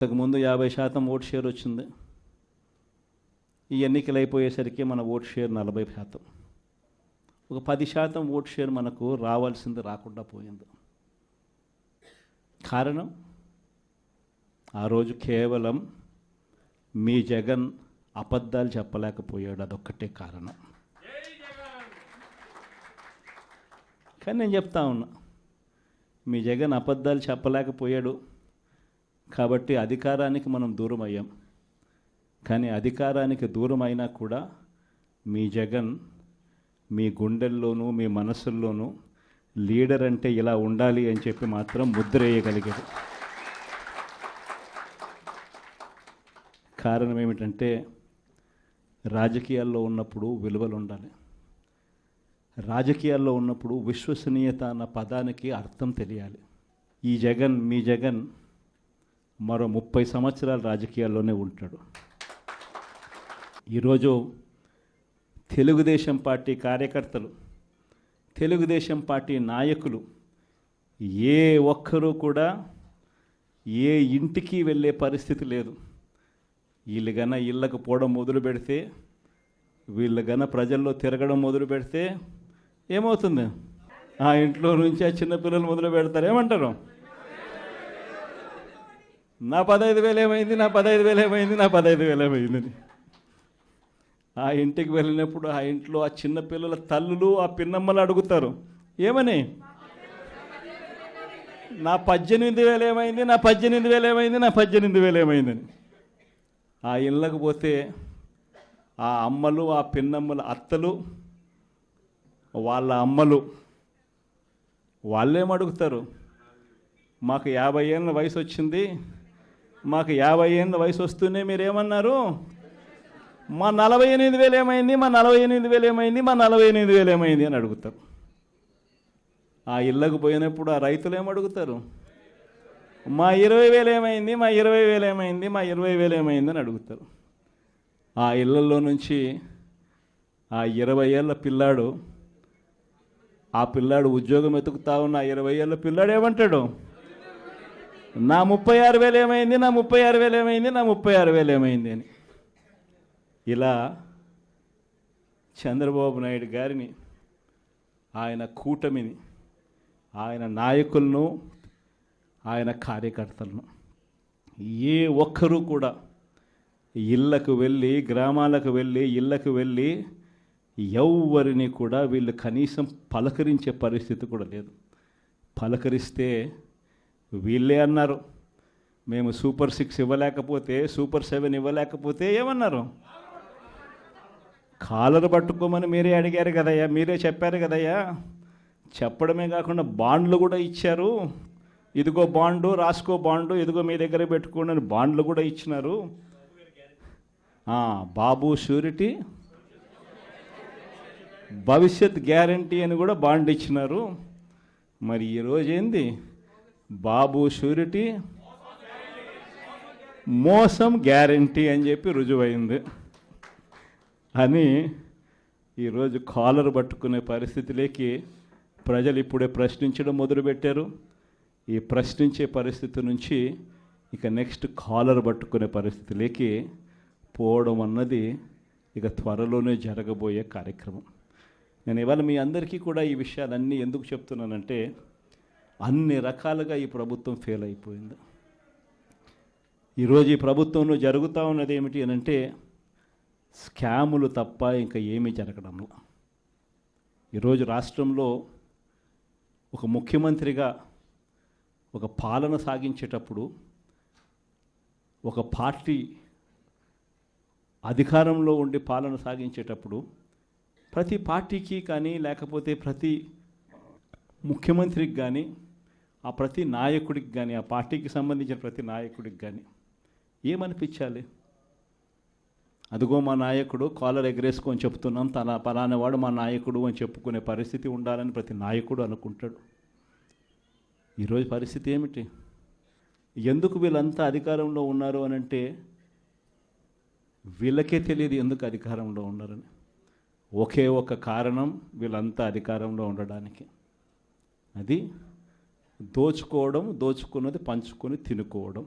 ఇంతకుముందు 50% vote share వచ్చింది. ఈ ఎన్నికలు అయిపోయేసరికి మన ఓట్ షేర్ 40%. ఒక 10% ఓట్ షేర్ మనకు రావాల్సింది రాకుండా పోయింది. కారణం ఆ రోజు కేవలం మీ జగన్ అబద్ధాలు చెప్పలేకపోయాడు, అదొక్కటే కారణం. కానీ నేను చెప్తా ఉన్నా, మీ జగన్ అబద్ధాలు చెప్పలేకపోయాడు కాబట్టి అధికారానికి మనం దూరం అయ్యాం. కానీ అధికారానికి దూరం అయినా కూడా మీ జగన్ మీ గుండెల్లోనూ మీ మనసుల్లోనూ లీడర్ అంటే ఇలా ఉండాలి అని చెప్పి మాత్రం ముద్ర వేయగలిగారు. కారణం ఏమిటంటే రాజకీయాల్లో ఉన్నప్పుడు విలువలు ఉండాలి. రాజకీయాల్లో ఉన్నప్పుడు విశ్వసనీయత అన్న పదానికి అర్థం తెలియాలి. ఈ జగన్, మీ జగన్ మరో 30 సంవత్సరాలు రాజకీయాల్లోనే ఉంటాడు. ఈరోజు తెలుగుదేశం పార్టీ కార్యకర్తలు, తెలుగుదేశం పార్టీ నాయకులు ఏ ఒక్కరూ కూడా ఏ ఇంటికి వెళ్ళే పరిస్థితి లేదు. వీళ్ళు గన ఇళ్ళకు పోవడం మొదలు పెడితే, వీళ్ళు గన ప్రజల్లో తిరగడం మొదలు పెడితే ఏమవుతుంది? ఆ ఇంట్లో నుంచి ఆ చిన్నపిల్లలు మొదలు పెడతారు. ఏమంటారు? నా 15,000 ఏమైంది, నా 15,000 ఏమైంది, నా 15,000 ఏమైందని. ఆ ఇంటికి వెళ్ళినప్పుడు ఆ ఇంట్లో ఆ చిన్నపిల్లల తల్లులు, ఆ పిన్నమ్మలు అడుగుతారు, ఏమని? నా 18,000 ఏమైంది, నా 18,000 ఏమైంది, నా 18,000 ఏమైందని. ఆ ఇళ్ళకు పోతే ఆ అమ్మలు, ఆ పిన్నమ్మల అత్తలు, వాళ్ళ అమ్మలు వాళ్ళేమడుగుతారు? మాకు 50 ఏళ్ళ వయసు వచ్చింది, మాకు 50 ఏళ్ళ వయసు వస్తూనే మీరేమన్నారు? మా 48,000 ఏమైంది, మా 48,000 ఏమైంది, మా 48,000 ఏమైంది అని అడుగుతారు. ఆ ఇళ్ళకు పోయినప్పుడు ఆ రైతులు ఏమడుగుతారు? మా 20,000 ఏమైంది, మా 20,000 ఏమైంది, మా 20,000 ఏమైంది అని అడుగుతారు. ఆ ఇళ్ళల్లో నుంచి ఆ 20 ఏళ్ళ పిల్లాడు, ఆ పిల్లాడు ఉద్యోగం వెతుకుతా ఉన్న 20 ఏళ్ళ పిల్లాడు ఏమంటాడు? నా 36,000 ఏమైంది, నా 36,000 ఏమైంది, నా 36,000 ఏమైంది అని. ఇలా చంద్రబాబు నాయుడు గారిని, ఆయన కూటమిని, ఆయన నాయకులను, ఆయన కార్యకర్తలను ఏ ఒక్కరూ కూడా ఇళ్ళకు వెళ్ళి, గ్రామాలకు వెళ్ళి, ఇళ్ళకు వెళ్ళి ఎవరిని కూడా వీళ్ళు కనీసం పలకరించే పరిస్థితి కూడా లేదు. పలకరిస్తే వీళ్ళే అన్నారు, మేము సూపర్ 6 ఇవ్వలేకపోతే, సూపర్ 7 ఇవ్వలేకపోతే ఏమన్నారు? కాలర్ పట్టుకోమని మీరే అడిగారు కదయ్యా, మీరే చెప్పారు కదయ్యా. చెప్పడమే కాకుండా బాండ్లు కూడా ఇచ్చారు. ఇదిగో బాండు, రాసుకో బాండు, ఇదిగో మీ దగ్గర పెట్టుకోండి అని బాండ్లు కూడా ఇచ్చినారు. బాబు షూరిటీ, భవిష్యత్ గ్యారంటీ అని కూడా బాండ్ ఇచ్చినారు. మరి ఈరోజు ఏంది? బాబు షూరిటీ, మోసం గ్యారంటీ అని చెప్పి రుజువైంది అని ఈరోజు కాలర్ పట్టుకునే పరిస్థితిలోకి ప్రజలు ఇప్పుడే ప్రశ్నించడం మొదలుపెట్టారు. ఈ ప్రశ్నించే పరిస్థితి నుంచి ఇక నెక్స్ట్ కాలర్ పట్టుకునే పరిస్థితిలోకి పోవడం అన్నది ఇక త్వరలోనే జరగబోయే కార్యక్రమం. నేను ఇవాళ మీ అందరికీ కూడా ఈ విషయాలన్నీ ఎందుకు చెప్తున్నానంటే, అన్ని రకాలుగా ఈ ప్రభుత్వం ఫెయిల్ అయిపోయింది. ఈరోజు ఈ ప్రభుత్వంలో జరుగుతూ ఉన్నది ఏమిటి అని అంటే, స్కాములు తప్ప ఇంకా ఏమీ జరగడంలో. ఈరోజు రాష్ట్రంలో ఒక ముఖ్యమంత్రిగా ఒక పాలన సాగించేటప్పుడు, ఒక పార్టీ అధికారంలో ఉండి పాలన సాగించేటప్పుడు ప్రతి పార్టీకి కానీ, లేకపోతే ప్రతి ముఖ్యమంత్రికి కానీ, ఆ ప్రతి నాయకుడికి కానీ, ఆ పార్టీకి సంబంధించిన ప్రతి నాయకుడికి కానీ ఏమనిపించాలి? అదిగో మా నాయకుడు, కాలర్ ఎగరేసుకొని చెప్తున్నాం, తన పలానావాడు మా నాయకుడు అని చెప్పుకునే పరిస్థితి ఉండాలని ప్రతి నాయకుడు అనుకుంటాడు. ఈరోజు పరిస్థితి ఏమిటి? ఎందుకు వీళ్ళంతా అధికారంలో ఉన్నారు అని అంటే వీళ్ళకే తెలియదు ఎందుకు అధికారంలో ఉన్నారని. ఒకే ఒక కారణం వీళ్ళంతా అధికారంలో ఉండడానికి, అది దోచుకోవడం, దోచుకున్నది పంచుకొని తినుకోవడం.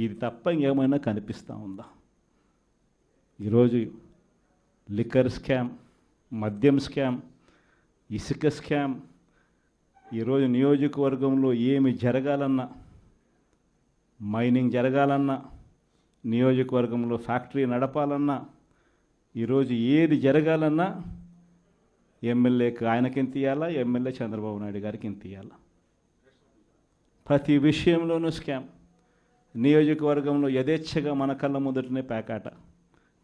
ఇది తప్ప ఇంకేమైనా కనిపిస్తూ ఉందా? ఈరోజు లిక్కర్ స్కామ్, మద్యం స్కామ్, ఇసుక స్కామ్, ఈరోజు నియోజకవర్గంలో ఏమి జరగాలన్నా, మైనింగ్ జరగాలన్నా, నియోజకవర్గంలో ఫ్యాక్టరీ నడపాలన్నా, ఈరోజు ఏది జరగాలన్నా ఎమ్మెల్యేకి ఆయనకింత ఇవ్వాలా, ఎమ్మెల్యే చంద్రబాబు నాయుడు గారికి ఇంత ఇవ్వాలా. ప్రతి విషయంలోనూ స్కామ్. నియోజకవర్గంలో యథేచ్ఛగా మన కళ్ళ ముందటనే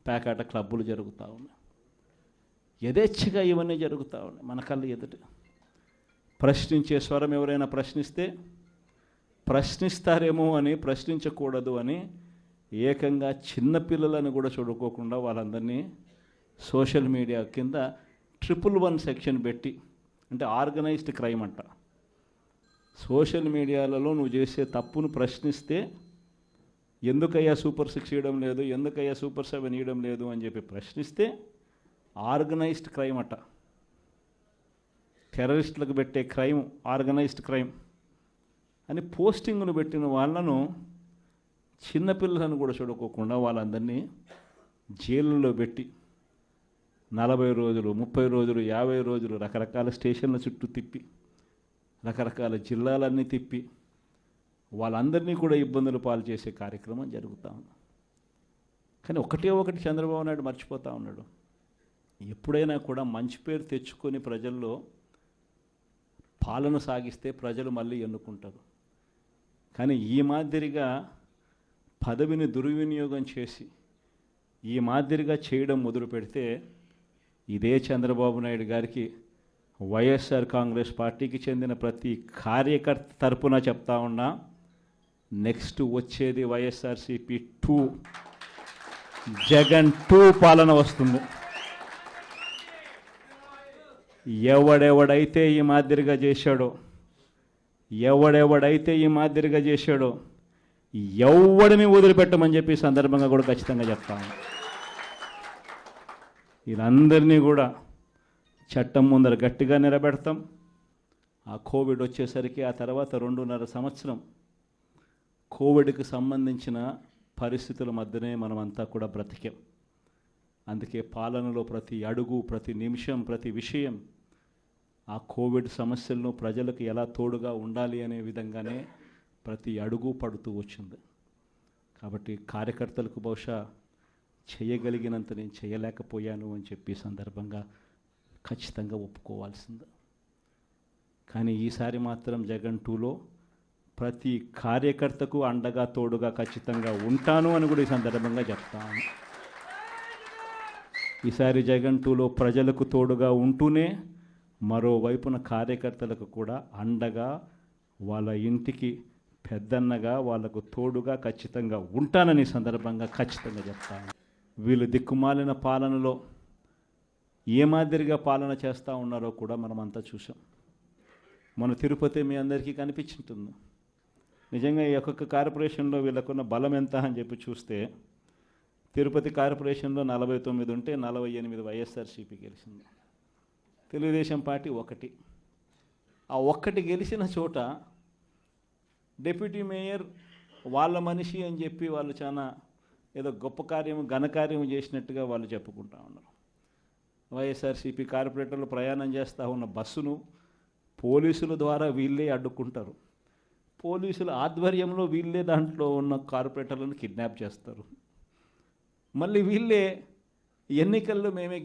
పేకాట క్లబ్బులు జరుగుతూ ఉన్నాయి. యథేచ్ఛగా ఇవన్నీ జరుగుతూ ఉన్నాయి మన కళ్ళ ఎదుట. ప్రశ్నించే స్వరం ఎవరైనా ప్రశ్నిస్తారేమో అని, ప్రశ్నించకూడదు అని ఏకంగా చిన్నపిల్లలను కూడా చూడుకోకుండా వాళ్ళందరినీ సోషల్ మీడియా కింద 111 సెక్షన్ పెట్టి, అంటే ఆర్గనైజ్డ్ క్రైమ్ అంట. సోషల్ మీడియాలలో నువ్వు చేసే తప్పును ప్రశ్నిస్తే ఎందుకయ్యా సూపర్ 6 ఇవ్వడం లేదు, ఎందుకయ్యా సూపర్ 7 ఇవ్వడం లేదు అని చెప్పి ప్రశ్నిస్తే ఆర్గనైజ్డ్ క్రైమ్ అట. టెర్రరిస్టులకు పెట్టే క్రైమ్ ఆర్గనైజ్డ్ క్రైమ్ అని పోస్టింగ్ను పెట్టిన వాళ్ళను, చిన్నపిల్లలను కూడా చూడుకోకుండా వాళ్ళందరినీ జైళ్ళలో పెట్టి 40 రోజులు, 30 రోజులు, 50 రోజులు రకరకాల స్టేషన్ల చుట్టూ తిప్పి, రకరకాల జిల్లాలన్నీ తిప్పి వాళ్ళందరినీ కూడా ఇబ్బందులు పాలు చేసే కార్యక్రమం జరుగుతూ ఉంది. కానీ ఒకటి చంద్రబాబు నాయుడు మర్చిపోతూ ఉన్నాడు. ఎప్పుడైనా కూడా మంచి పేరు తెచ్చుకొని ప్రజల్లో పాలన సాగిస్తే ప్రజలు మళ్ళీ ఎన్నుకుంటారు. కానీ ఈ మాదిరిగా పదవిని దుర్వినియోగం చేసి ఈ మాదిరిగా చేయడం మొదలు పెడితే ఇదే చంద్రబాబు నాయుడు గారికి వైఎస్ఆర్ కాంగ్రెస్ పార్టీకి చెందిన ప్రతి కార్యకర్త తరపున చెప్తా ఉన్నా, నెక్స్ట్ వచ్చేది వైఎస్ఆర్సీపీ 2, జగన్ 2 పాలన వస్తుంది. ఎవడెవడైతే ఈ మాదిరిగా చేశాడో ఎవడిని వదిలిపెట్టమని చెప్పి సందర్భంగా కూడా ఖచ్చితంగా చెప్తాను. వీళ్ళందరినీ కూడా చట్టం ముందర గట్టిగా నిలబెడతాం. ఆ కోవిడ్ వచ్చేసరికి ఆ తర్వాత 2.5 సంవత్సరం కోవిడ్కి సంబంధించిన పరిస్థితుల మధ్యనే మనమంతా కూడా బ్రతికాం. అందుకే పాలనలో ప్రతి అడుగు, ప్రతి నిమిషం, ప్రతి విషయం ఆ కోవిడ్ సమస్యలను ప్రజలకు ఎలా తోడుగా ఉండాలి అనే విధంగానే ప్రతి అడుగు పడుతూ వచ్చింది. కాబట్టి కార్యకర్తలకు బహుశా చేయగలిగినంత నేను చేయలేకపోయాను అని చెప్పి సందర్భంగా ఖచ్చితంగా ఒప్పుకోవాల్సింది. కానీ ఈసారి మాత్రం జగన్ 2లో ప్రతి కార్యకర్తకు అండగా తోడుగా ఖచ్చితంగా ఉంటాను అని కూడా ఈ సందర్భంగా చెప్తాను. ఈసారి జగన్ 2లో ప్రజలకు తోడుగా ఉంటూనే మరోవైపున కార్యకర్తలకు కూడా అండగా, వాళ్ళ ఇంటికి పెద్దన్నగా, వాళ్ళకు తోడుగా ఖచ్చితంగా ఉంటానని సందర్భంగా ఖచ్చితంగా చెప్తాను. వీళ్ళు దిక్కుమాలిన పాలనలో ఏ మాదిరిగా పాలన చేస్తూ ఉన్నారో కూడా మనమంతా చూసాం. మన తిరుపతి మీ అందరికీ కనిపించుంటుంది. నిజంగా ఈ ఒక్కొక్క కార్పొరేషన్లో వీళ్ళకున్న బలం ఎంత అని చెప్పి చూస్తే, తిరుపతి కార్పొరేషన్లో 49 ఉంటే 48 వైఎస్ఆర్సీపీ గెలిచింది. తెలుగుదేశం పార్టీ 1. ఆ 1 గెలిచిన చోట డిప్యూటీ మేయర్ వాళ్ళ మనిషి అని చెప్పి వాళ్ళు చాలా ఏదో గొప్ప కార్యము, ఘనకార్యము చేసినట్టుగా వాళ్ళు చెప్పుకుంటా ఉన్నారు. వైఎస్ఆర్సీపీ కార్పొరేటర్లు ప్రయాణం చేస్తూ ఉన్న బస్సును పోలీసుల ద్వారా వీళ్ళే అడ్డుకుంటారు. పోలీసుల ఆధ్వర్యంలో వీళ్ళే దాంట్లో ఉన్న కార్పొరేటర్లను కిడ్నాప్ చేస్తారు. మళ్ళీ వీళ్ళే ఎన్నికల్లో మేమే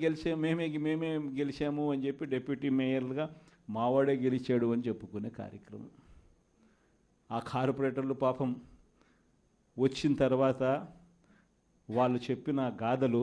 గెలిచాము అని చెప్పి డిప్యూటీ మేయర్లుగా మావాడే గెలిచాడు అని చెప్పుకునే కార్యక్రమం. ఆ కార్పొరేటర్లు పాపం వచ్చిన తర్వాత వాళ్ళు చెప్పిన గాథలు